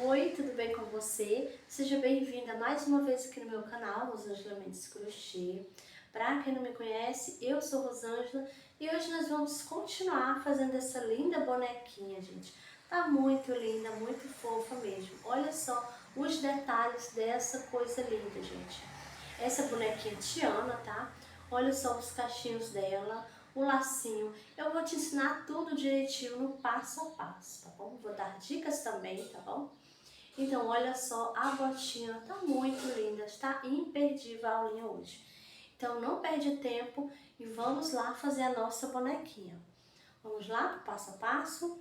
Oi, tudo bem com você? Seja bem-vinda mais uma vez aqui no meu canal, Rosângela Mendes Crochê. Para quem não me conhece, eu sou Rosângela e hoje nós vamos continuar fazendo essa linda bonequinha, gente. Tá muito linda, muito fofa mesmo. Olha só os detalhes dessa coisa linda, gente. Essa bonequinha Tiana, tá? Olha só os cachinhos dela, o lacinho. Eu vou te ensinar tudo direitinho no passo a passo, tá bom? Vou dar dicas também, tá bom? Então, olha só, a botinha tá muito linda, está imperdível a aulinha hoje. Então, não perde tempo e vamos lá fazer a nossa bonequinha. Vamos lá pro passo a passo?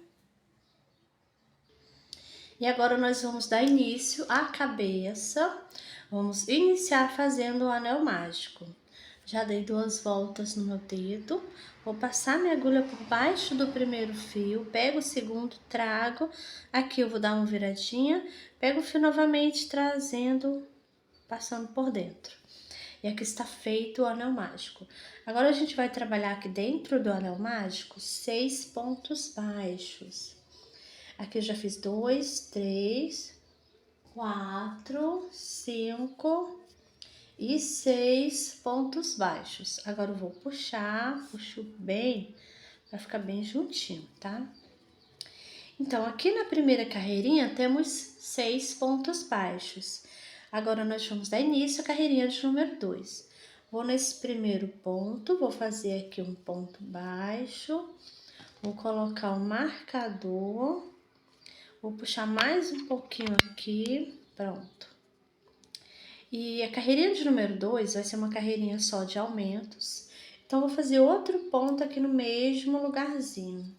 E agora nós vamos dar início à cabeça. Vamos iniciar fazendo o anel mágico. Já dei 2 voltas no meu dedo. Vou passar minha agulha por baixo do primeiro fio, pego o segundo, trago. Aqui eu vou dar uma viradinha, pego o fio novamente, trazendo, passando por dentro. E aqui está feito o anel mágico. Agora a gente vai trabalhar aqui dentro do anel mágico 6 pontos baixos. Aqui eu já fiz 2, 3, 4, 5 e 6 pontos baixos. Agora eu vou puxar, puxo bem, vai ficar bem juntinho, tá? Então, aqui na primeira carreirinha temos 6 pontos baixos. Agora nós vamos dar início à carreirinha de número 2. Vou nesse primeiro ponto, vou fazer aqui um ponto baixo, vou colocar um marcador, vou puxar mais um pouquinho aqui, pronto. E a carreirinha de número 2 vai ser uma carreirinha só de aumentos. Então, vou fazer outro ponto aqui no mesmo lugarzinho.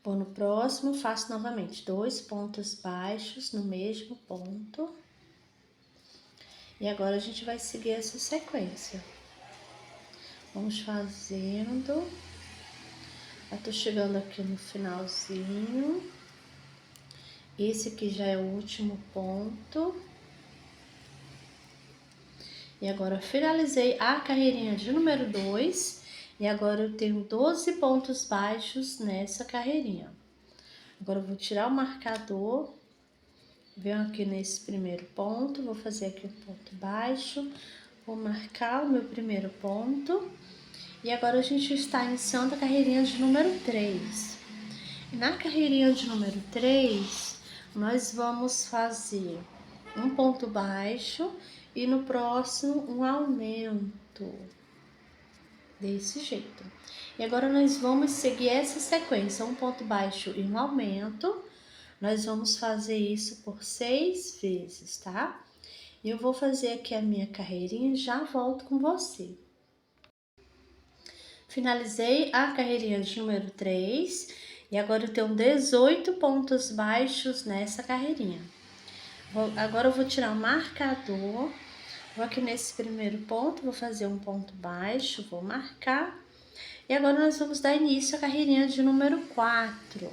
Vou no próximo, faço novamente 2 pontos baixos no mesmo ponto. E agora a gente vai seguir essa sequência. Vamos fazendo. Eu tô chegando aqui no finalzinho. Esse aqui já é o último ponto. E agora finalizei a carreirinha de número 2. E agora eu tenho 12 pontos baixos nessa carreirinha. Agora eu vou tirar o marcador. Venho aqui nesse primeiro ponto, vou fazer aqui um ponto baixo. Vou marcar o meu primeiro ponto. E agora a gente está iniciando a carreirinha de número 3. E na carreirinha de número 3, nós vamos fazer um ponto baixo e no próximo um aumento. Desse jeito. E agora nós vamos seguir essa sequência, um ponto baixo e um aumento. Nós vamos fazer isso por 6 vezes, tá? E eu vou fazer aqui a minha carreirinha e já volto com você. Finalizei a carreirinha de número 3 e agora eu tenho 18 pontos baixos nessa carreirinha. Agora eu vou tirar o marcador, vou aqui nesse primeiro ponto, vou fazer um ponto baixo, vou marcar. E agora nós vamos dar início à carreirinha de número 4.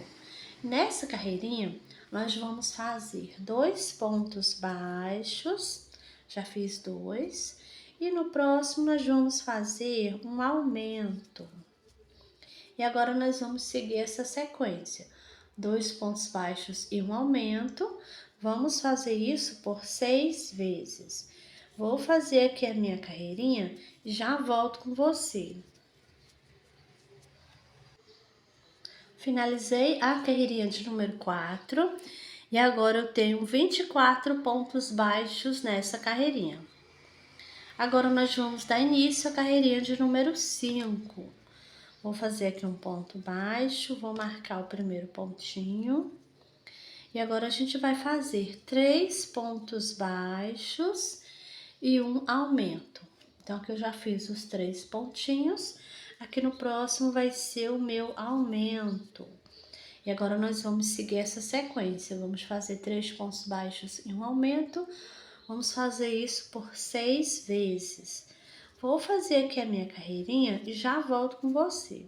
Nessa carreirinha, nós vamos fazer 2 pontos baixos, já fiz 2, e no próximo nós vamos fazer um aumento. E agora nós vamos seguir essa sequência, 2 pontos baixos e um aumento, vamos fazer isso por 6 vezes. Vou fazer aqui a minha carreirinha e já volto com você. Finalizei a carreirinha de número 4 e agora eu tenho 24 pontos baixos nessa carreirinha. Agora nós vamos dar início à carreirinha de número 5. Vou fazer aqui um ponto baixo, vou marcar o primeiro pontinho. E agora a gente vai fazer 3 pontos baixos e um aumento. Então, aqui eu já fiz os 3 pontinhos. Aqui no próximo vai ser o meu aumento. E agora nós vamos seguir essa sequência. Vamos fazer 3 pontos baixos e um aumento. Vamos fazer isso por 6 vezes. Vou fazer aqui a minha carreirinha e já volto com você.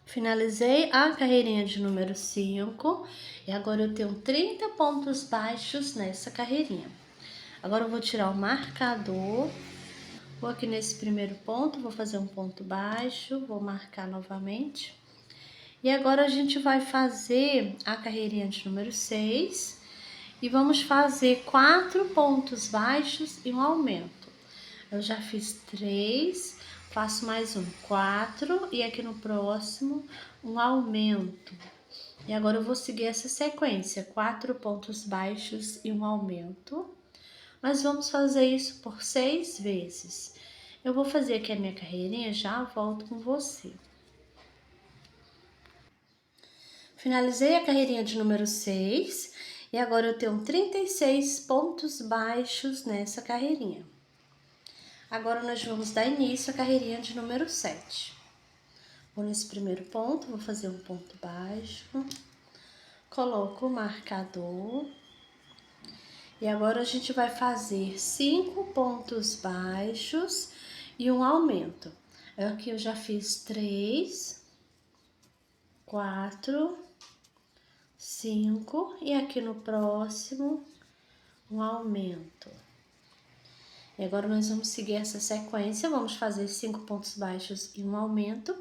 Finalizei a carreirinha de número 5 e agora eu tenho 30 pontos baixos nessa carreirinha. Agora eu vou tirar o marcador. Vou aqui nesse primeiro ponto, vou fazer um ponto baixo, vou marcar novamente. E agora a gente vai fazer a carreirinha de número 6 e vamos fazer 4 pontos baixos e um aumento. Eu já fiz 3, faço mais um, 4 e aqui no próximo um aumento. E agora eu vou seguir essa sequência, 4 pontos baixos e um aumento. Nós vamos fazer isso por 6 vezes. Eu vou fazer aqui a minha carreirinha, já volto com você. Finalizei a carreirinha de número 6 e agora eu tenho 36 pontos baixos nessa carreirinha. Agora nós vamos dar início à carreirinha de número 7. Vou nesse primeiro ponto, vou fazer um ponto baixo, coloco o marcador e agora a gente vai fazer 5 pontos baixos e um aumento. Aqui eu já fiz 3, 4, 5 e aqui no próximo um aumento. E agora nós vamos seguir essa sequência, vamos fazer 5 pontos baixos e um aumento.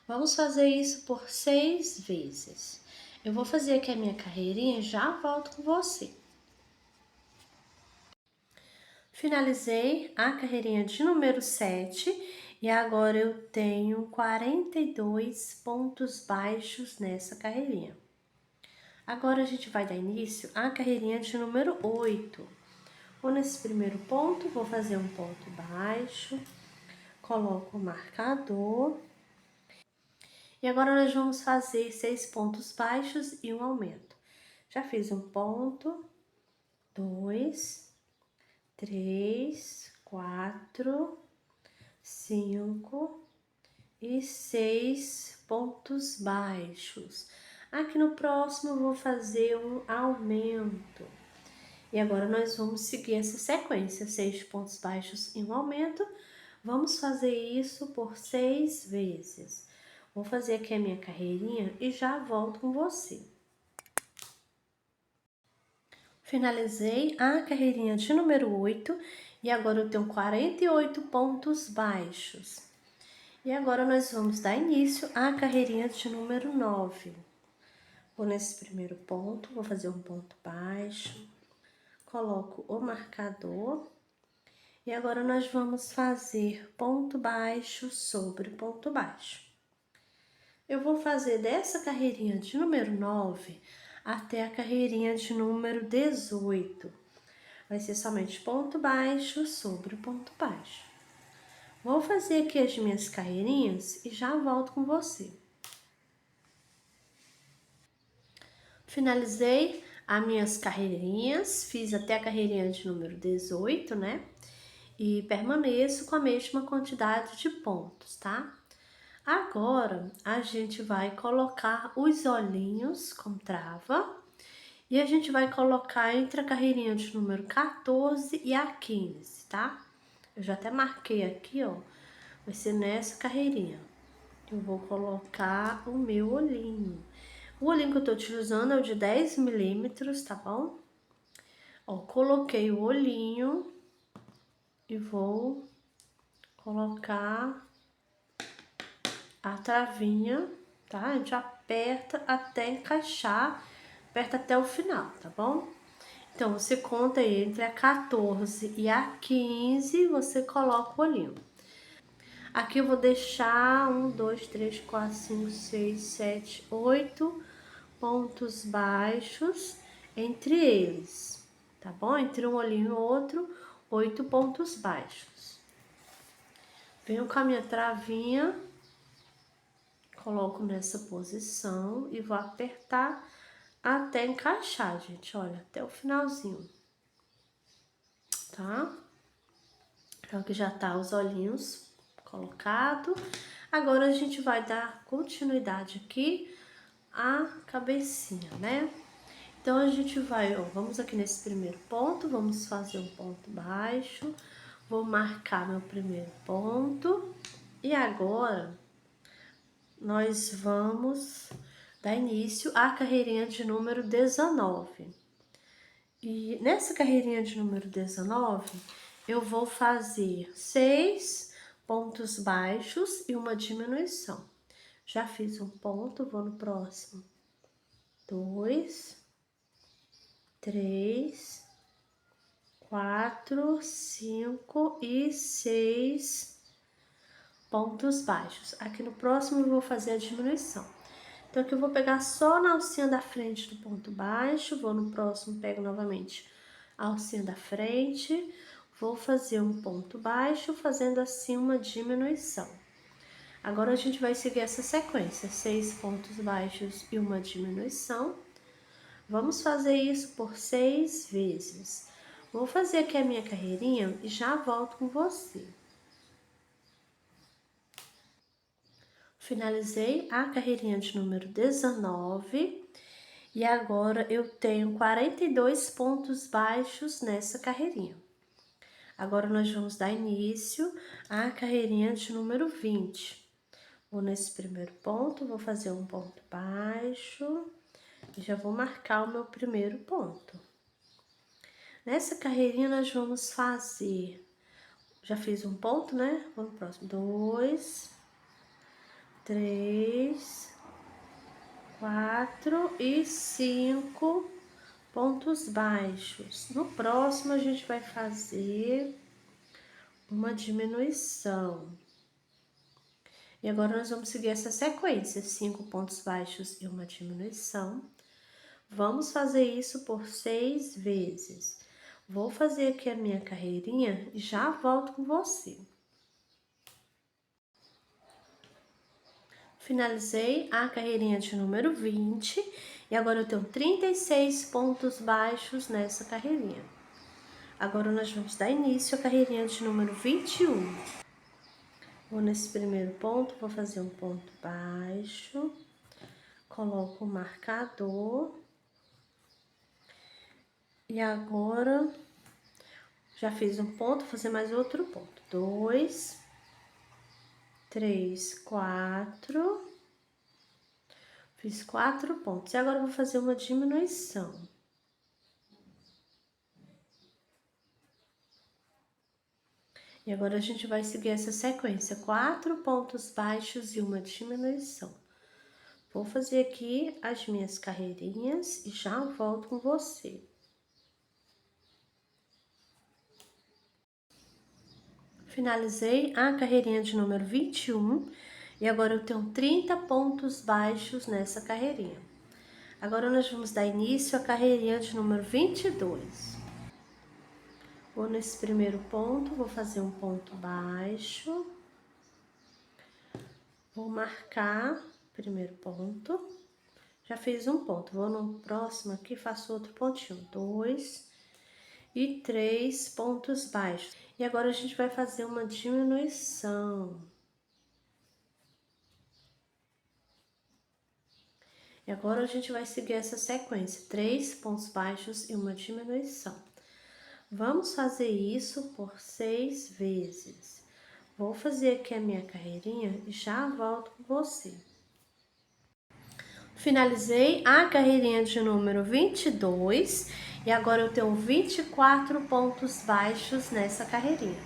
Vamos fazer isso por 6 vezes. Eu vou fazer aqui a minha carreirinha e já volto com você. Finalizei a carreirinha de número 7 e agora eu tenho 42 pontos baixos nessa carreirinha. Agora a gente vai dar início à carreirinha de número 8. Vou nesse primeiro ponto, vou fazer um ponto baixo, coloco o marcador. E agora nós vamos fazer 6 pontos baixos e um aumento. Já fiz um ponto, 2, 3, 4, 5 e 6 pontos baixos. Aqui no próximo eu vou fazer um aumento. E agora nós vamos seguir essa sequência, 6 pontos baixos e um aumento. Vamos fazer isso por 6 vezes. Vou fazer aqui a minha carreirinha e já volto com você. Finalizei a carreirinha de número 8 e agora eu tenho 48 pontos baixos. E agora nós vamos dar início à carreirinha de número 9. Vou nesse primeiro ponto, vou fazer um ponto baixo, coloco o marcador e agora nós vamos fazer ponto baixo sobre ponto baixo. Eu vou fazer dessa carreirinha de número 9 até a carreirinha de número 18. Vai ser somente ponto baixo sobre ponto baixo. Vou fazer aqui as minhas carreirinhas e já volto com você. Finalizei as minhas carreirinhas, fiz até a carreirinha de número 18, né? E permaneço com a mesma quantidade de pontos, tá? Agora, a gente vai colocar os olhinhos com trava e a gente vai colocar entre a carreirinha de número 14 e a 15, tá? Eu já até marquei aqui, ó, vai ser nessa carreirinha. Eu vou colocar o meu olhinho. O olhinho que eu tô utilizando é o de 10 milímetros, tá bom? Ó, coloquei o olhinho e vou colocar a travinha, tá? A gente aperta até encaixar, aperta até o final, tá bom? Então, você conta aí entre a 14 e a 15, você coloca o olhinho. Aqui eu vou deixar 1, 2, 3, 4, 5, 6, 7, 8 pontos baixos entre eles, tá bom? Entre um olhinho e outro, 8 pontos baixos. Venho com a minha travinha, coloco nessa posição e vou apertar até encaixar, gente, olha, até o finalzinho, tá? Então, aqui já tá os olhinhos colocados. Agora, a gente vai dar continuidade aqui à cabecinha, né? Então, a gente vai, ó, vamos aqui nesse primeiro ponto, vamos fazer um ponto baixo. Vou marcar meu primeiro ponto. E agora, nós vamos dar início à carreirinha de número 19. E nessa carreirinha de número 19, eu vou fazer 6 pontos baixos e uma diminuição. Já fiz um ponto, vou no próximo. 2, 3, 4, 5 e 6 pontos baixos. Aqui no próximo eu vou fazer a diminuição. Então, aqui eu vou pegar só na alcinha da frente do ponto baixo, vou no próximo, pego novamente a alcinha da frente, vou fazer um ponto baixo, fazendo assim uma diminuição. Agora, a gente vai seguir essa sequência, 6 pontos baixos e uma diminuição. Vamos fazer isso por 6 vezes. Vou fazer aqui a minha carreirinha e já volto com você. Finalizei a carreirinha de número 19 e agora eu tenho 42 pontos baixos nessa carreirinha. Agora nós vamos dar início à carreirinha de número 20. Vou nesse primeiro ponto, vou fazer um ponto baixo e já vou marcar o meu primeiro ponto. Nessa carreirinha nós vamos fazer, já fiz um ponto, né? Vamos pro próximo, 2, 3, 4 e 5 pontos baixos. No próximo a gente vai fazer uma diminuição. E agora nós vamos seguir essa sequência, 5 pontos baixos e uma diminuição. Vamos fazer isso por 6 vezes. Vou fazer aqui a minha carreirinha e já volto com você. Finalizei a carreirinha de número 20 e agora eu tenho 36 pontos baixos nessa carreirinha. Agora nós vamos dar início à carreirinha de número 21. Vou nesse primeiro ponto, vou fazer um ponto baixo, coloco o marcador e agora já fiz um ponto, vou fazer mais outro ponto. 2, 3, 4, fiz 4 pontos e agora eu vou fazer uma diminuição. E agora a gente vai seguir essa sequência, 4 pontos baixos e uma diminuição. Vou fazer aqui as minhas carreirinhas e já volto com você. Finalizei a carreirinha de número 21 e agora eu tenho 30 pontos baixos nessa carreirinha. Agora nós vamos dar início à carreirinha de número 22. Vou nesse primeiro ponto, vou fazer um ponto baixo. Vou marcar o primeiro ponto. Já fiz um ponto, vou no próximo aqui, faço outro pontinho. 2 e 3 pontos baixos. E agora a gente vai fazer uma diminuição. E agora a gente vai seguir essa sequência, 3 pontos baixos e uma diminuição. Vamos fazer isso por 6 vezes. Vou fazer aqui a minha carreirinha e já volto com você. Finalizei a carreirinha de número 22 e agora eu tenho 24 pontos baixos nessa carreirinha.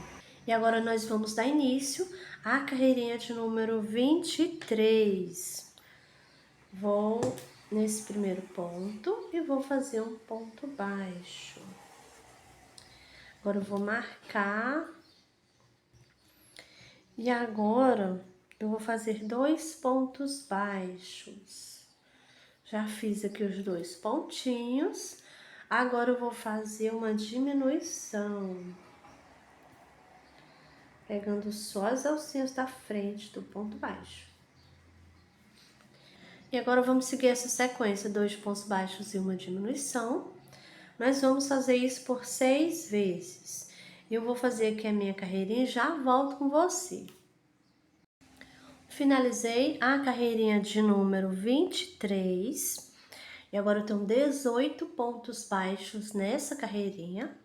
E agora nós vamos dar início à carreirinha de número 23. Vou nesse primeiro ponto e vou fazer um ponto baixo. Agora eu vou marcar. E agora eu vou fazer 2 pontos baixos. Já fiz aqui os 2 pontinhos. Agora eu vou fazer uma diminuição. Pegando só as alcinhas da frente do ponto baixo. E agora vamos seguir essa sequência, 2 pontos baixos e uma diminuição. Nós vamos fazer isso por 6 vezes. Eu vou fazer aqui a minha carreirinha e já volto com você. Finalizei a carreirinha de número 23. E agora eu tenho 18 pontos baixos nessa carreirinha.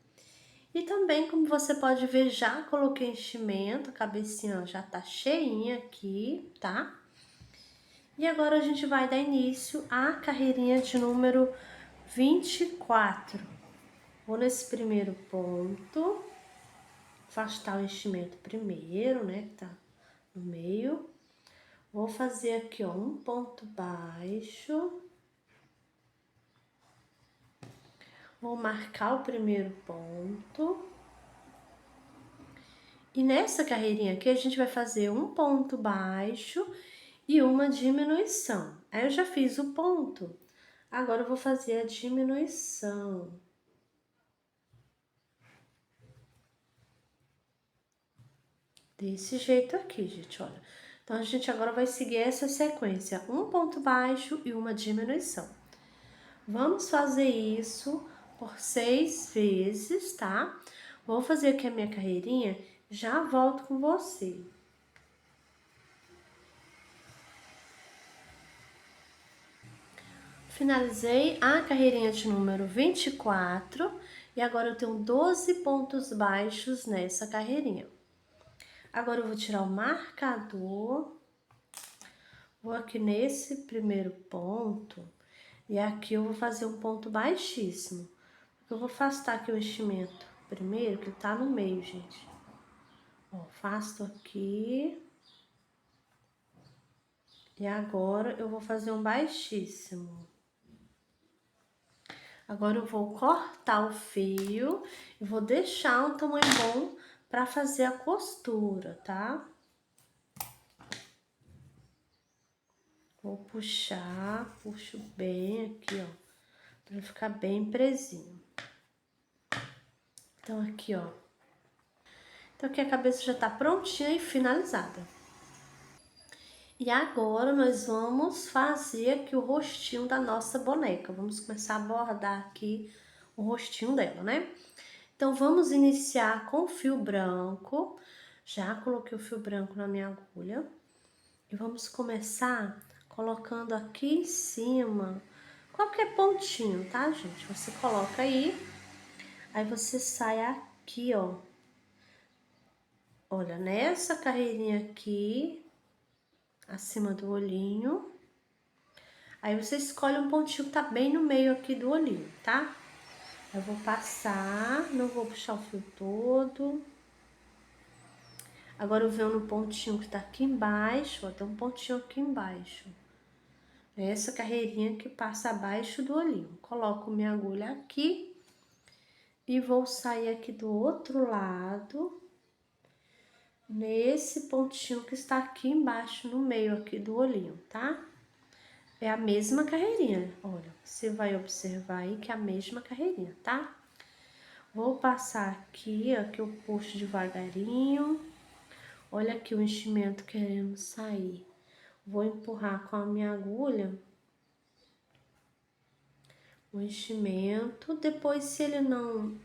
E também, como você pode ver, já coloquei enchimento, a cabecinha já tá cheinha aqui, tá? E agora a gente vai dar início à carreirinha de número 24. Vou nesse primeiro ponto, afastar o enchimento primeiro, né, que tá no meio. Vou fazer aqui, ó, um ponto baixo. Vou marcar o primeiro ponto. E nessa carreirinha aqui, a gente vai fazer um ponto baixo e uma diminuição. Aí eu já fiz o ponto, agora eu vou fazer a diminuição. Desse jeito aqui, gente, olha. Então, a gente agora vai seguir essa sequência, um ponto baixo e uma diminuição. Vamos fazer isso por 6 vezes, tá? Vou fazer aqui a minha carreirinha, já volto com você. Finalizei a carreirinha de número 24 e agora eu tenho 12 pontos baixos nessa carreirinha. Agora eu vou tirar o marcador, vou aqui nesse primeiro ponto e aqui eu vou fazer um ponto baixíssimo. Eu vou afastar aqui o enchimento primeiro, que tá no meio, gente. Ó, afasto aqui. E agora eu vou fazer um baixíssimo. Agora eu vou cortar o fio e vou deixar um tamanho bom para fazer a costura, tá? Vou puxar, puxo bem aqui, ó, para ficar bem presinho. Então aqui, ó. Então aqui a cabeça já tá prontinha e finalizada. E agora nós vamos fazer aqui o rostinho da nossa boneca. Vamos começar a bordar aqui o rostinho dela, né? Então, vamos iniciar com o fio branco. Já coloquei o fio branco na minha agulha. E vamos começar colocando aqui em cima qualquer pontinho, tá, gente? Você coloca aí você sai aqui, ó. Olha, nessa carreirinha aqui, acima do olhinho. Aí você escolhe um pontinho que tá bem no meio aqui do olhinho, tá? Eu vou passar, não vou puxar o fio todo. Agora eu venho no pontinho que tá aqui embaixo, ó, tem um pontinho aqui embaixo. Essa carreirinha que passa abaixo do olhinho. Coloco minha agulha aqui e vou sair aqui do outro lado, nesse pontinho que está aqui embaixo, no meio aqui do olhinho, tá? É a mesma carreirinha, olha, você vai observar aí que é a mesma carreirinha, tá? Vou passar aqui, ó, que eu puxo devagarinho. Olha aqui o enchimento querendo sair. Vou empurrar com a minha agulha o enchimento. Depois, se ele não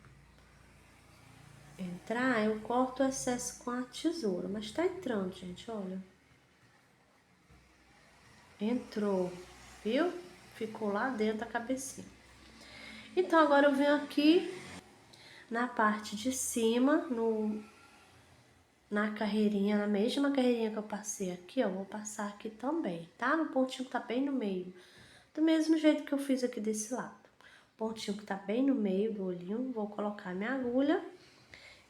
entrar, eu corto o excesso com a tesoura. Mas tá entrando, gente, olha. Entrou, viu? Ficou lá dentro da cabecinha. Então, agora eu venho aqui na parte de cima, na carreirinha, na mesma carreirinha que eu passei aqui, ó. Vou passar aqui também, tá? No pontinho que tá bem no meio. Do mesmo jeito que eu fiz aqui desse lado. Pontinho que tá bem no meio do olhinho, vou colocar minha agulha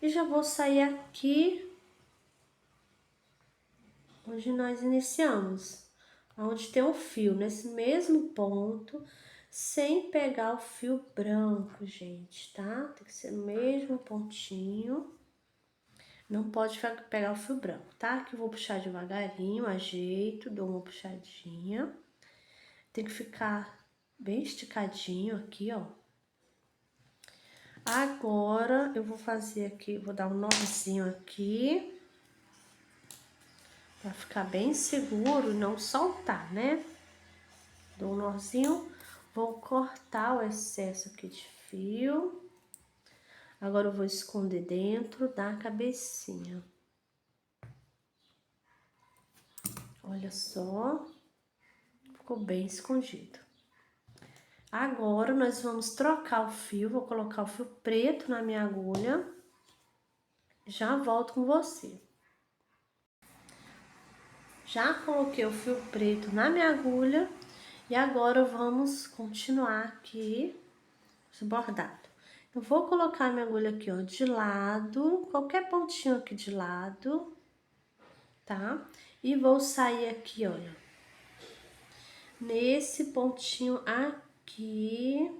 e já vou sair aqui onde nós iniciamos, onde tem o fio, nesse mesmo ponto, sem pegar o fio branco, gente, tá? Tem que ser no mesmo pontinho, não pode pegar o fio branco, tá? Que eu vou puxar devagarinho, ajeito, dou uma puxadinha, tem que ficar bem esticadinho aqui, ó. Agora, eu vou fazer aqui, vou dar um nozinho aqui, pra ficar bem seguro e não soltar, né? Dou um nozinho, vou cortar o excesso aqui de fio. Agora, eu vou esconder dentro da cabecinha. Olha só, ficou bem escondido. Agora, nós vamos trocar o fio, vou colocar o fio preto na minha agulha. Já volto com você. Já coloquei o fio preto na minha agulha e agora vamos continuar aqui esse bordado. Eu vou colocar minha agulha aqui, ó, de lado, qualquer pontinho aqui de lado, tá? E vou sair aqui, olha, nesse pontinho aqui.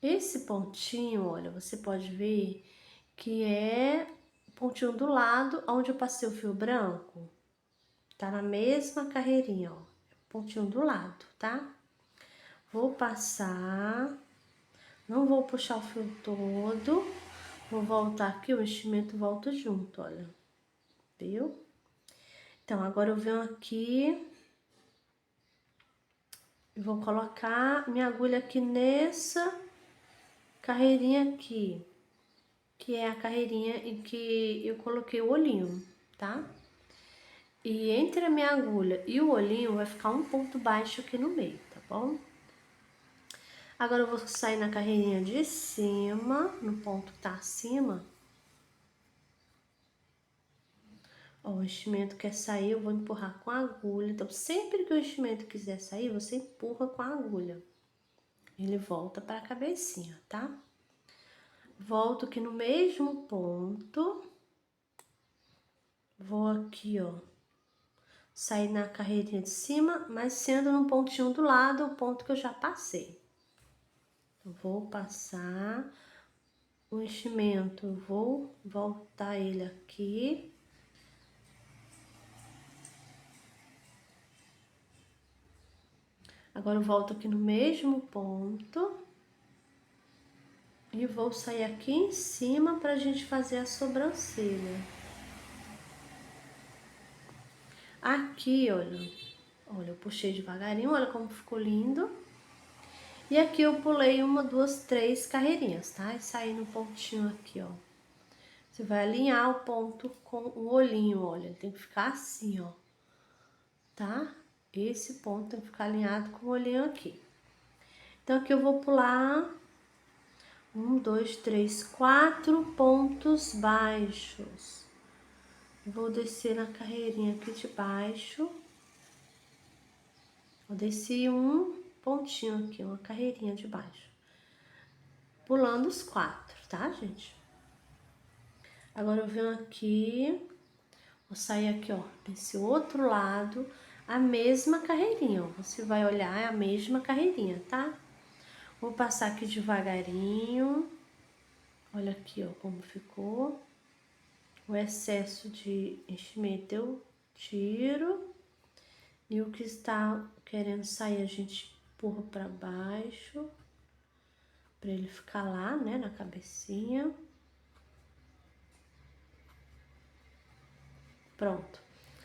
Esse pontinho, olha, você pode ver que é o pontinho do lado onde eu passei o fio branco. Tá na mesma carreirinha, ó. Pontinho do lado, tá? Vou passar, não vou puxar o fio todo. Vou voltar aqui, o enchimento volta junto, olha. Viu? Então, agora eu venho aqui e vou colocar minha agulha aqui nessa carreirinha aqui, que é a carreirinha em que eu coloquei o olhinho, tá? E entre a minha agulha e o olhinho vai ficar um ponto baixo aqui no meio, tá bom? Agora eu vou sair na carreirinha de cima, no ponto que tá acima. Ó, o enchimento quer sair, eu vou empurrar com a agulha. Então, sempre que o enchimento quiser sair, você empurra com a agulha. Ele volta para a cabecinha, tá? Volto aqui no mesmo ponto. Vou aqui, ó. Sair na carreirinha de cima, mas sendo no pontinho do lado, o ponto que eu já passei. Eu vou passar o enchimento, vou voltar ele aqui. Agora eu volto aqui no mesmo ponto. E vou sair aqui em cima pra gente fazer a sobrancelha. Aqui, olha, eu puxei devagarinho, olha como ficou lindo. E aqui eu pulei uma, duas, três carreirinhas, tá? E saí no pontinho aqui, ó. Você vai alinhar o ponto com o olhinho, olha, tem que ficar assim, ó. Tá? Esse ponto tem que ficar alinhado com o olhinho aqui. Então, aqui eu vou pular 1, 2, 3, 4 pontos baixos. Vou descer na carreirinha aqui de baixo. Eu desci um pontinho aqui, uma carreirinha de baixo. Pulando os 4, tá, gente? Agora eu venho aqui, vou sair aqui, ó, desse outro lado, a mesma carreirinha, ó. Você vai olhar, é a mesma carreirinha, tá? Vou passar aqui devagarinho. Olha aqui, ó, como ficou. O excesso de enchimento eu tiro. E o que está querendo sair, a gente empurra para baixo. Para ele ficar lá, né, na cabecinha. Pronto.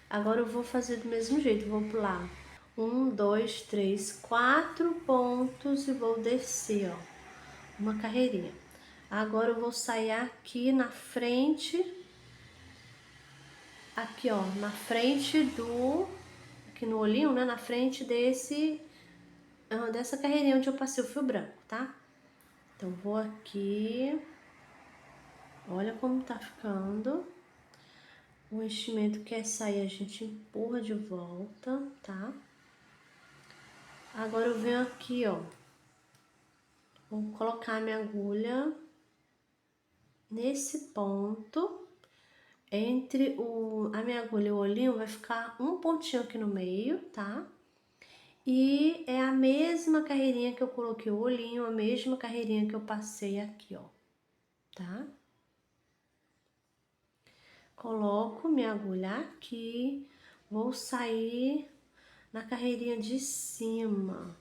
Agora eu vou fazer do mesmo jeito. Vou pular 1, 2, 3, 4 pontos e vou descer, ó. Uma carreirinha. Agora eu vou sair aqui na frente. Aqui, ó, na frente do... Aqui no olhinho, né? Na frente dessa carreirinha onde eu passei o fio branco, tá? Então, vou aqui. Olha como tá ficando. O enchimento quer sair, a gente empurra de volta, tá? Agora eu venho aqui, ó. Vou colocar a minha agulha nesse ponto. Entre a minha agulha e o olhinho vai ficar um pontinho aqui no meio, tá? E é a mesma carreirinha que eu coloquei o olhinho, a mesma carreirinha que eu passei aqui, ó, tá? Coloco minha agulha aqui, vou sair na carreirinha de cima.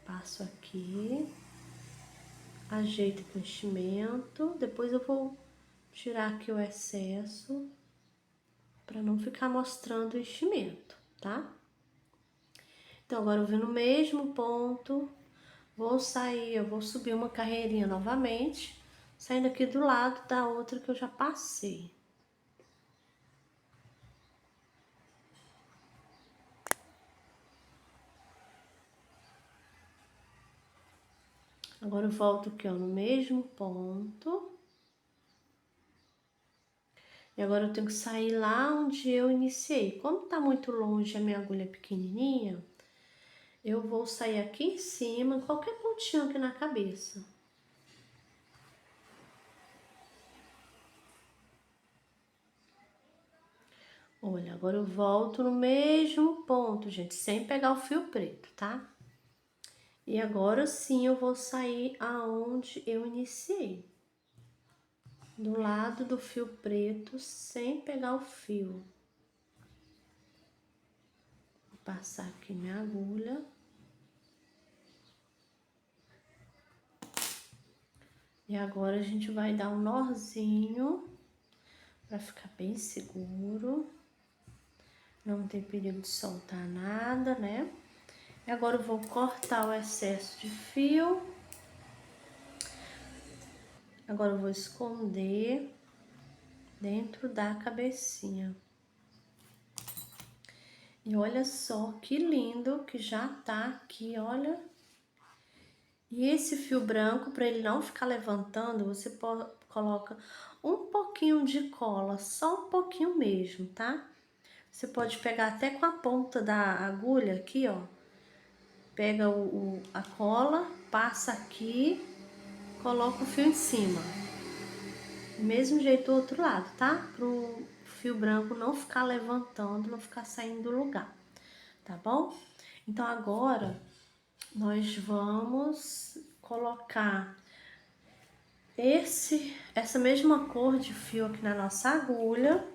Passo aqui, ajeito aqui o enchimento, depois eu vou tirar aqui o excesso, para não ficar mostrando o enchimento, tá? Então, agora eu venho no mesmo ponto, vou sair, eu vou subir uma carreirinha novamente, saindo aqui do lado da outra que eu já passei. Agora eu volto aqui, ó, no mesmo ponto. E agora eu tenho que sair lá onde eu iniciei. Como tá muito longe, a minha agulha é pequenininha, eu vou sair aqui em cima, qualquer pontinho aqui na cabeça. Olha, agora eu volto no mesmo ponto, gente, sem pegar o fio preto, tá? E agora sim eu vou sair aonde eu iniciei. Do lado do fio preto, sem pegar o fio. Vou passar aqui minha agulha. E agora a gente vai dar um nozinho para ficar bem seguro. Não tem perigo de soltar nada, né? E agora eu vou cortar o excesso de fio. Agora eu vou esconder dentro da cabecinha. E olha só que lindo que já tá aqui, olha. E esse fio branco, para ele não ficar levantando, você coloca um pouquinho de cola, só um pouquinho mesmo, tá? Você pode pegar até com a ponta da agulha aqui, ó. Pega a cola, passa aqui, coloca o fio em cima. Do mesmo jeito do outro lado, tá? Pro fio branco não ficar levantando, não ficar saindo do lugar, tá bom? Então agora nós vamos colocar essa mesma cor de fio aqui na nossa agulha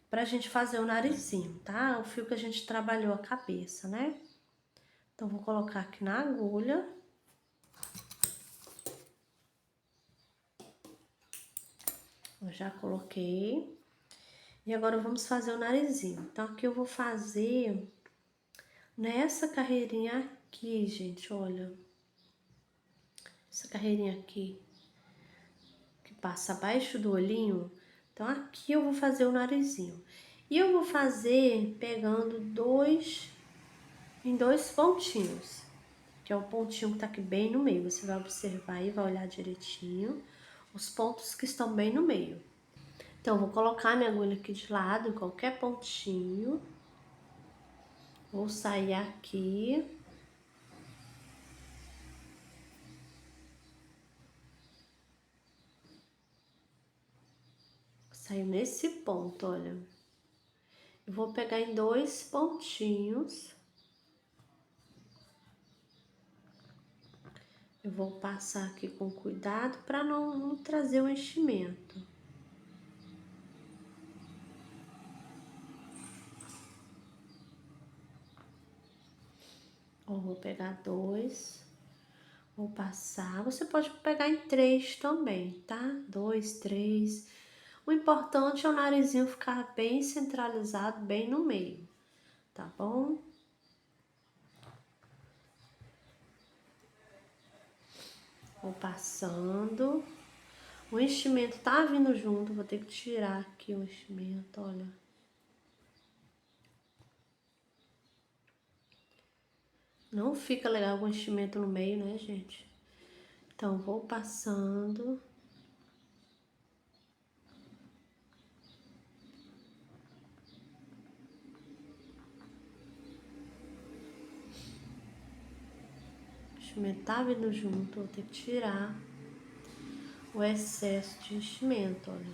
pra gente fazer o narizinho, tá? O fio que a gente trabalhou a cabeça, né? Então, vou colocar aqui na agulha. Eu já coloquei. E agora vamos fazer o narizinho. Então, aqui eu vou fazer nessa carreirinha aqui, gente, olha. Essa carreirinha aqui, que passa abaixo do olhinho. Então, aqui eu vou fazer o narizinho. E eu vou fazer pegando em dois pontinhos. Que é o pontinho que tá aqui bem no meio. Você vai observar e vai olhar direitinho os pontos que estão bem no meio. Então, vou colocar minha agulha aqui de lado, em qualquer pontinho. Vou sair aqui. Saio nesse ponto, olha. Eu vou pegar em dois pontinhos. Eu vou passar aqui com cuidado para não trazer o enchimento. Ó, vou pegar dois, vou passar. Você pode pegar em três também, tá? Dois, três. O importante é o narizinho ficar bem centralizado, bem no meio, tá bom? Vou passando. O enchimento tá vindo junto, vou ter que tirar aqui o enchimento, olha. Não fica legal com enchimento no meio, né, gente? Então, vou passando. O enchimento tá vindo junto, vou ter que tirar o excesso de enchimento, olha.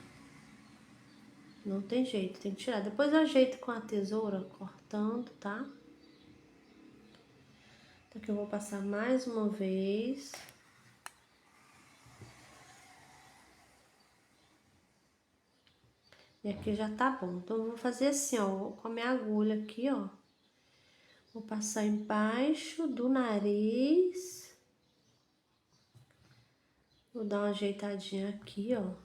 Não tem jeito, tem que tirar. Depois eu ajeito com a tesoura, cortando, tá? Então, aqui eu vou passar mais uma vez. E aqui já tá bom. Então, eu vou fazer assim, ó, com a minha agulha aqui, ó. Vou passar embaixo do nariz. Vou dar uma ajeitadinha aqui, ó.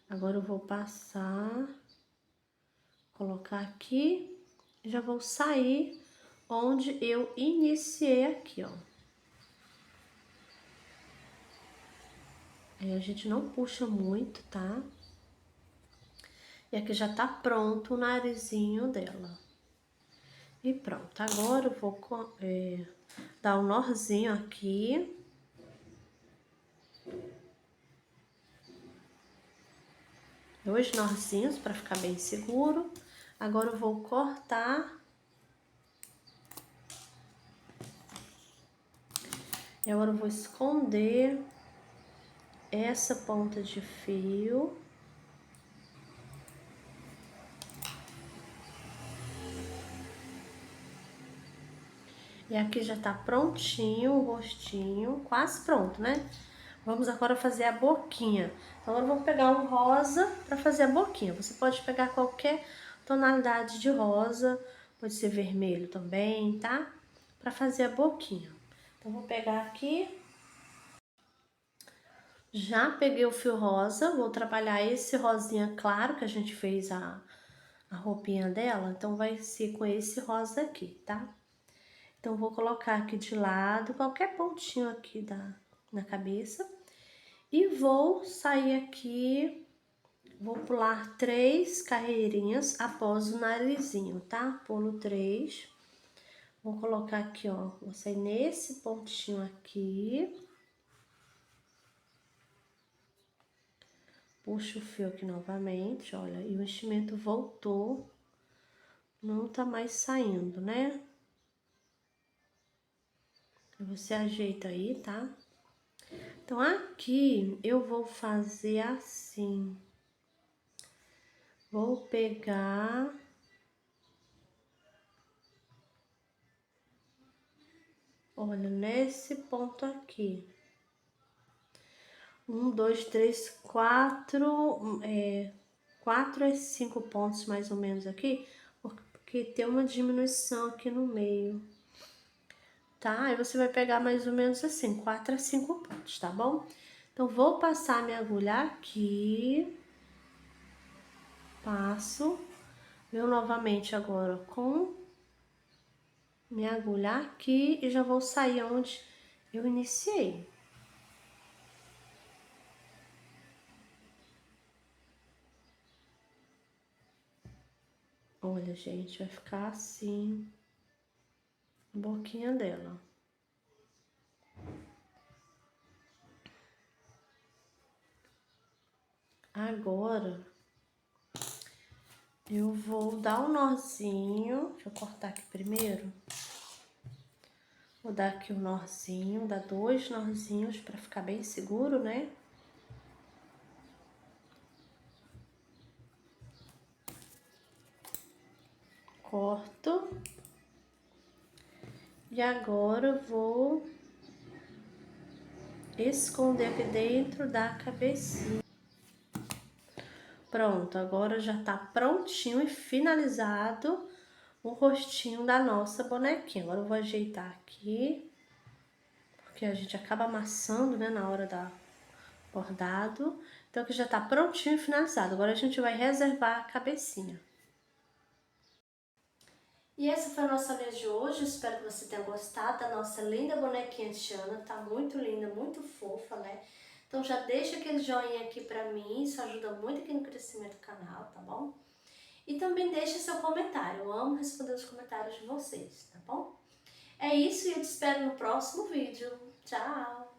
Agora eu vou passar, colocar aqui. E já vou sair onde eu iniciei aqui, ó. Aí a gente não puxa muito, tá? E aqui já tá pronto o narizinho dela. E pronto, agora eu vou dar um nozinho aqui. Dois nozinhos para ficar bem seguro. Agora eu vou cortar. E agora eu vou esconder essa ponta de fio. E aqui já tá prontinho o rostinho, quase pronto, né? Vamos agora fazer a boquinha. Então, agora eu vou pegar um rosa pra fazer a boquinha. Você pode pegar qualquer tonalidade de rosa, pode ser vermelho também, tá? Pra fazer a boquinha. Então, vou pegar aqui. Já peguei o fio rosa, vou trabalhar esse rosinha claro que a gente fez a roupinha dela. Então, vai ser com esse rosa aqui, tá? Então, vou colocar aqui de lado, qualquer pontinho aqui na cabeça. E vou sair aqui, vou pular 3 carreirinhas após o narizinho, tá? Pulo 3. Vou colocar aqui, ó, vou sair nesse pontinho aqui. Puxo o fio aqui novamente, olha, e o enchimento voltou. Não tá mais saindo, né? Você ajeita aí, tá? Então, aqui eu vou fazer assim. Vou pegar... Olha, nesse ponto aqui. 1, 2, 3, 4... 4 a 5 pontos mais ou menos aqui. Porque tem uma diminuição aqui no meio. Tá? Aí você vai pegar mais ou menos assim, 4 a 5 pontos, tá bom? Então, vou passar minha agulha aqui. Passo. Venho novamente agora com minha agulha aqui e já vou sair onde eu iniciei. Olha, gente, vai ficar assim a boquinha dela. Agora, eu vou dar um nozinho. Deixa eu cortar aqui primeiro. Vou dar aqui um nozinho, dar 2 nozinhos pra ficar bem seguro, né? Corto. E agora eu vou esconder aqui dentro da cabecinha. Pronto, agora já tá prontinho e finalizado o rostinho da nossa bonequinha. Agora eu vou ajeitar aqui, porque a gente acaba amassando, né, na hora da bordado. Então aqui já tá prontinho e finalizado. Agora a gente vai reservar a cabecinha. E essa foi a nossa aula de hoje, espero que você tenha gostado da nossa linda bonequinha de Tiana, tá muito linda, muito fofa, né? Então já deixa aquele joinha aqui pra mim, isso ajuda muito aqui no crescimento do canal, tá bom? E também deixa seu comentário, eu amo responder os comentários de vocês, tá bom? É isso e eu te espero no próximo vídeo. Tchau!